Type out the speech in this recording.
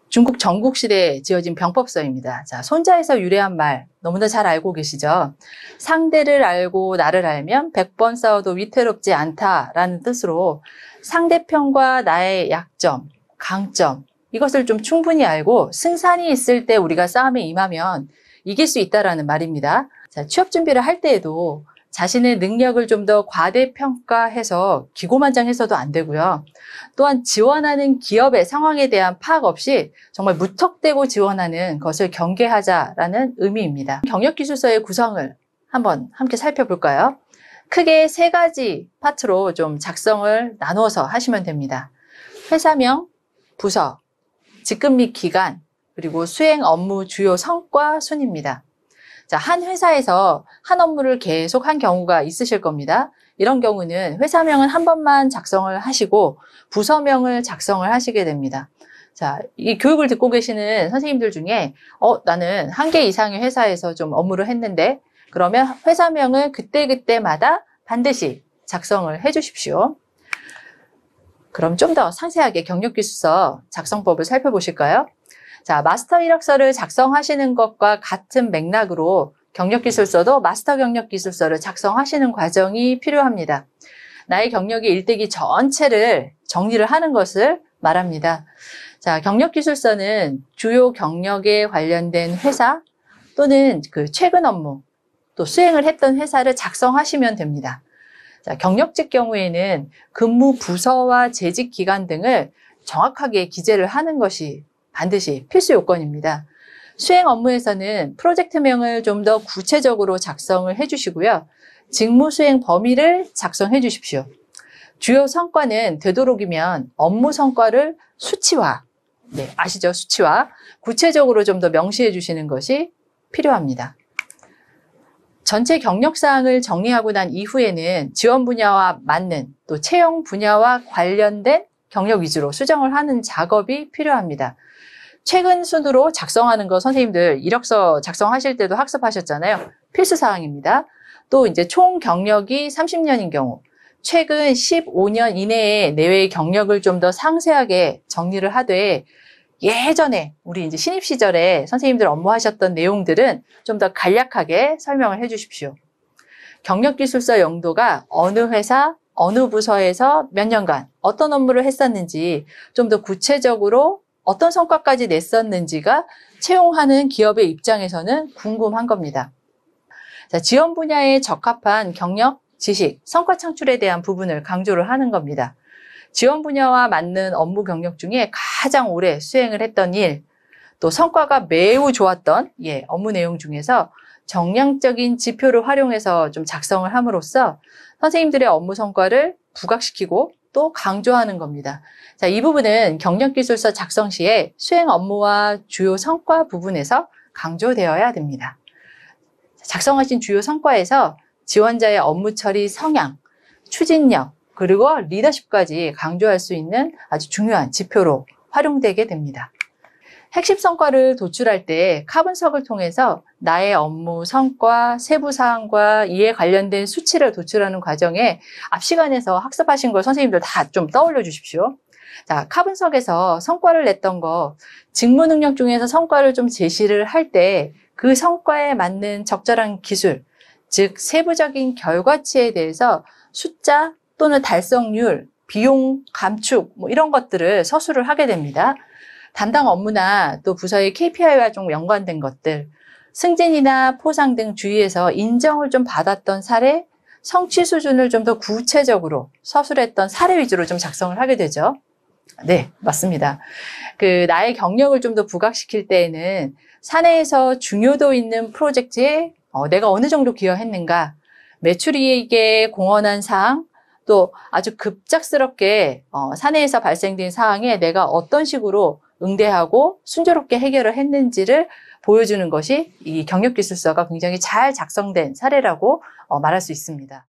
중국 전국시대에 지어진 병법서입니다. 자, 손자에서 유래한 말 너무나 잘 알고 계시죠? 상대를 알고 나를 알면 100번 싸워도 위태롭지 않다라는 뜻으로 상대편과 나의 약점, 강점 이것을 좀 충분히 알고 승산이 있을 때 우리가 싸움에 임하면 이길 수 있다라는 말입니다. 자, 취업 준비를 할 때에도 자신의 능력을 좀 더 과대평가해서 기고만장해서도 안 되고요. 또한 지원하는 기업의 상황에 대한 파악 없이 정말 무턱대고 지원하는 것을 경계하자라는 의미입니다. 경력기술서의 구성을 한번 함께 살펴볼까요? 크게 세 가지 파트로 좀 작성을 나누어서 하시면 됩니다. 회사명, 부서, 직급 및 기간, 그리고 수행 업무 주요 성과 순입니다. 자, 한 회사에서 한 업무를 계속 한 경우가 있으실 겁니다. 이런 경우는 회사명은 한 번만 작성을 하시고 부서명을 작성을 하시게 됩니다. 자, 이 교육을 듣고 계시는 선생님들 중에 나는 한 개 이상의 회사에서 좀 업무를 했는데 그러면 회사명을 그때그때마다 반드시 작성을 해 주십시오. 그럼 좀 더 상세하게 경력기술서 작성법을 살펴보실까요? 자, 마스터 이력서를 작성하시는 것과 같은 맥락으로 경력기술서도 마스터 경력기술서를 작성하시는 과정이 필요합니다. 나의 경력의 일대기 전체를 정리를 하는 것을 말합니다. 자, 경력기술서는 주요 경력에 관련된 회사 또는 그 최근 업무 또 수행을 했던 회사를 작성하시면 됩니다. 자, 경력직 경우에는 근무 부서와 재직 기간 등을 정확하게 기재를 하는 것이 반드시 필수 요건입니다. 수행 업무에서는 프로젝트명을 좀 더 구체적으로 작성을 해주시고요. 직무 수행 범위를 작성해 주십시오. 주요 성과는 되도록이면 업무 성과를 수치화, 아시죠? 수치화. 구체적으로 좀 더 명시해 주시는 것이 필요합니다. 전체 경력사항을 정리하고 난 이후에는 지원 분야와 맞는 또 채용 분야와 관련된 경력 위주로 수정을 하는 작업이 필요합니다. 최근 순으로 작성하는 거 선생님들 이력서 작성하실 때도 학습하셨잖아요. 필수사항입니다. 또 이제 총 경력이 30년인 경우 최근 15년 이내에 내외의 경력을 좀 더 상세하게 정리를 하되 예전에 우리 이제 신입 시절에 선생님들 업무하셨던 내용들은 좀 더 간략하게 설명을 해 주십시오. 경력기술서 용도가 어느 회사, 어느 부서에서 몇 년간 어떤 업무를 했었는지 좀 더 구체적으로 어떤 성과까지 냈었는지가 채용하는 기업의 입장에서는 궁금한 겁니다. 자, 지원 분야에 적합한 경력, 지식, 성과 창출에 대한 부분을 강조를 하는 겁니다. 지원 분야와 맞는 업무 경력 중에 가장 오래 수행을 했던 일, 또 성과가 매우 좋았던 업무 내용 중에서 정량적인 지표를 활용해서 좀 작성을 함으로써 선생님들의 업무 성과를 부각시키고 또 강조하는 겁니다. 자, 이 부분은 경력기술서 작성 시에 수행 업무와 주요 성과 부분에서 강조되어야 됩니다. 작성하신 주요 성과에서 지원자의 업무 처리 성향, 추진력, 그리고 리더십까지 강조할 수 있는 아주 중요한 지표로 활용되게 됩니다. 핵심 성과를 도출할 때 카분석을 통해서 나의 업무 성과, 세부 사항과 이에 관련된 수치를 도출하는 과정에 앞 시간에서 학습하신 걸 선생님들 다 좀 떠올려 주십시오. 자, 카분석에서 성과를 냈던 거, 직무 능력 중에서 성과를 좀 제시를 할 때 그 성과에 맞는 적절한 기술, 즉 세부적인 결과치에 대해서 숫자 또는 달성률, 비용 감축 이런 것들을 서술을 하게 됩니다. 담당 업무나 또 부서의 KPI와 좀 연관된 것들, 승진이나 포상 등 주위에서 인정을 좀 받았던 사례, 성취 수준을 좀 더 구체적으로 서술했던 사례 위주로 좀 작성을 하게 되죠. 네, 맞습니다. 나의 경력을 좀 더 부각시킬 때에는 사내에서 중요도 있는 프로젝트에 내가 어느 정도 기여했는가, 매출이익에 공헌한 사항, 또 아주 급작스럽게 사내에서 발생된 사항에 내가 어떤 식으로 응대하고 순조롭게 해결을 했는지를 보여주는 것이 이 경력기술서가 굉장히 잘 작성된 사례라고 말할 수 있습니다.